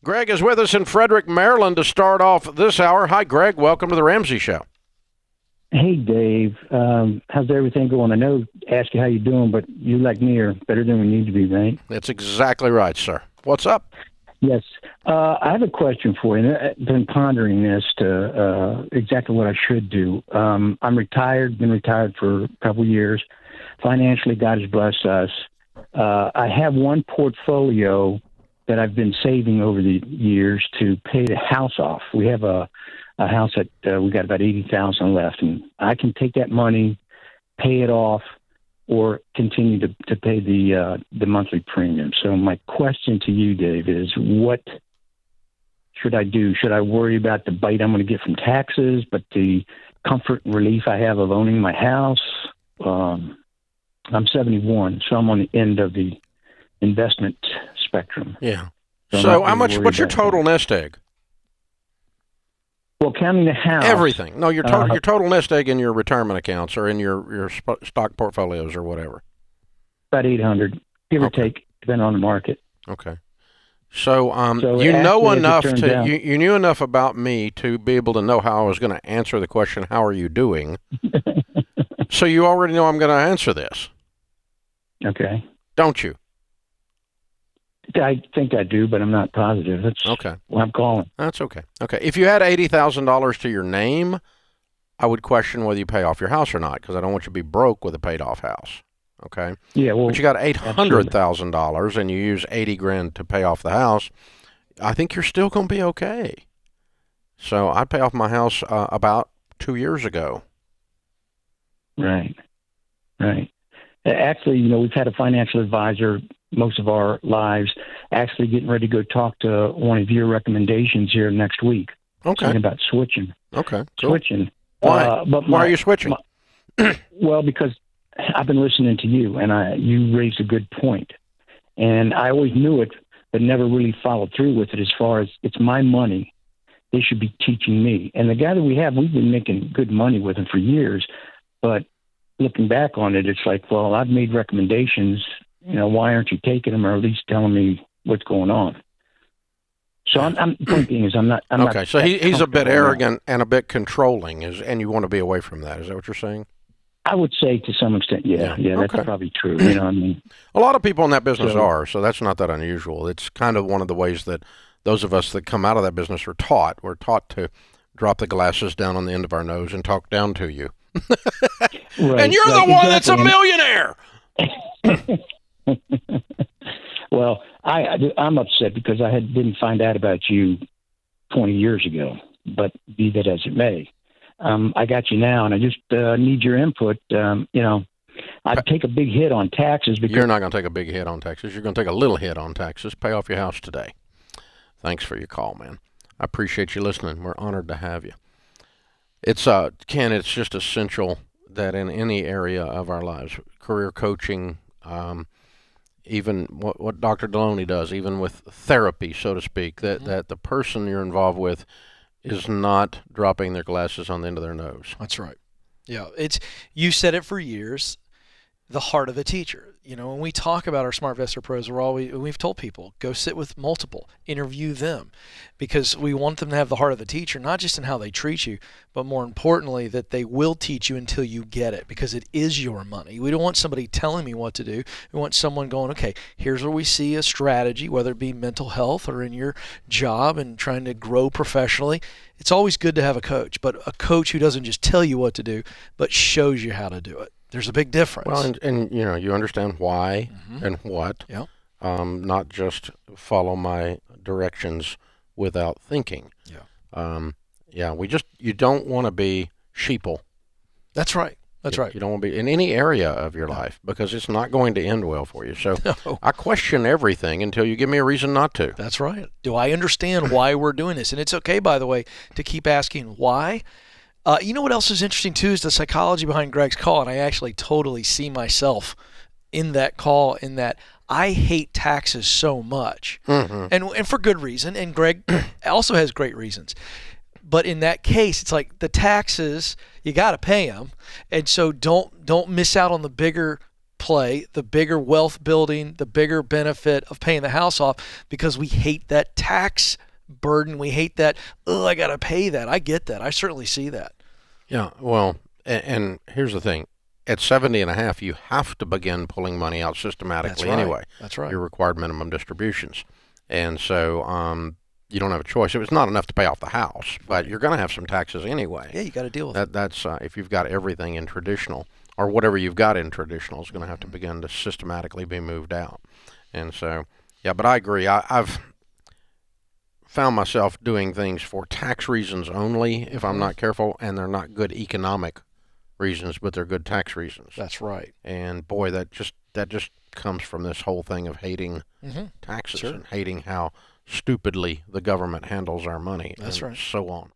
Greg is with us in Frederick, Maryland to start off this hour. Hi, Greg. Welcome to the Ramsey Show. Hey, Dave. How's everything going? I know, ask you how you're doing, but you, like me, are better than we need to be, right? That's exactly right, sir. What's up? Yes. I have a question for you. I've been pondering this to exactly what I should do. I'm retired, been retired for a couple of years. Financially, God has blessed us. I have one portfolio that I've been saving over the years to pay the house off. We have a house that we got about $80,000 left, and I can take that money, pay it off, or continue to pay the monthly premium. So my question to you, Dave, is what should I do? Should I worry about the bite I'm going to get from taxes, but the comfort and relief I have of owning my house? I'm 71, so I'm on the end of the investment spectrum. Yeah. So how much? What's your total nest egg? Well, counting the house. Everything. No, your total nest egg in your retirement accounts or in your stock portfolios or whatever. About 800, give or take, depending on the market. Okay. So you know enough you knew enough about me to be able to know how I was going to answer the question, how are you doing? So you already know I'm going to answer this. Okay. Don't you? I think I do, but I'm not positive. That's okay. What I'm calling. That's okay. Okay. If you had $80,000 to your name, I would question whether you pay off your house or not, because I don't want you to be broke with a paid-off house. Okay. Yeah. Well, but you got $800,000 and you use $80,000 to pay off the house. I think you're still going to be okay. So I paid off my house about 2 years ago. Right. Right. Actually, we've had a financial advisor most of our lives, actually getting ready to go talk to one of your recommendations here next week. Okay. Talking about switching. Okay. Cool. Switching. Why? Why are you switching? Well, because I've been listening to you, and you raised a good point. And I always knew it, but never really followed through with it as far as it's my money. They should be teaching me. And the guy that we have, we've been making good money with him for years, but looking back on it, it's like, well, I've made recommendations. Why aren't you taking them, or at least telling me what's going on? So I'm point being is I'm not. Okay, so he's a bit arrogant and a bit controlling, and you want to be away from that. Is that what you're saying? I would say to some extent, yeah, that's probably true. What I mean? A lot of people in that business are, so that's not that unusual. It's kind of one of the ways that those of us that come out of that business are taught. We're taught to drop the glasses down on the end of our nose and talk down to you. Right, and you're the one that's a millionaire. Well, I'm upset because I didn't find out about you 20 years ago, but be that as it may. I got you now, and I just need your input. I'd take a big hit on taxes. Because you're not going to take a big hit on taxes. You're going to take a little hit on taxes. Pay off your house today. Thanks for your call, man. I appreciate you listening. We're honored to have you. It's Ken, it's just essential that in any area of our lives, career coaching, even what Dr. Delony does, even with therapy, so to speak, that the person you're involved with is not dropping their glasses on the end of their nose. That's right. Yeah, you said it for years, the heart of a teacher. When we talk about our Smart Investor Pros, we've told people, go sit with multiple, interview them, because we want them to have the heart of the teacher, not just in how they treat you, but more importantly, that they will teach you until you get it, because it is your money. We don't want somebody telling me what to do. We want someone going, okay, here's where we see a strategy, whether it be mental health or in your job and trying to grow professionally. It's always good to have a coach, but a coach who doesn't just tell you what to do, but shows you how to do it. There's a big difference. Well, and you understand why and what. Yeah. Not just follow my directions without thinking. Yeah. You don't want to be sheeple. That's right. That's right. You don't want to be in any area of your life, because it's not going to end well for you. So I question everything until you give me a reason not to. That's right. Do I understand why we're doing this? And it's okay, by the way, to keep asking why. You know what else is interesting, too, is the psychology behind Greg's call, and I actually totally see myself in that call, in that I hate taxes so much, and for good reason, and Greg also has great reasons. But in that case, it's like the taxes, you got to pay them, and so don't miss out on the bigger play, the bigger wealth building, the bigger benefit of paying the house off, because we hate that tax burden. We hate that, oh, I got to pay that. I get that. I certainly see that. Yeah, well, and here's the thing. At 70 and a half, you have to begin pulling money out systematically. That's right. Anyway. That's right. Your required minimum distributions. And so you don't have a choice. It was not enough to pay off the house, but you're going to have some taxes anyway. Yeah, you got to deal with it. That's if you've got everything in traditional, or whatever you've got in traditional is going to have to begin to systematically be moved out. And so, yeah, but I agree. I've found myself doing things for tax reasons only if I'm not careful, and they're not good economic reasons, but they're good tax reasons. That's right. And boy, that just comes from this whole thing of hating taxes and hating how stupidly the government handles our money. That's and right. so on.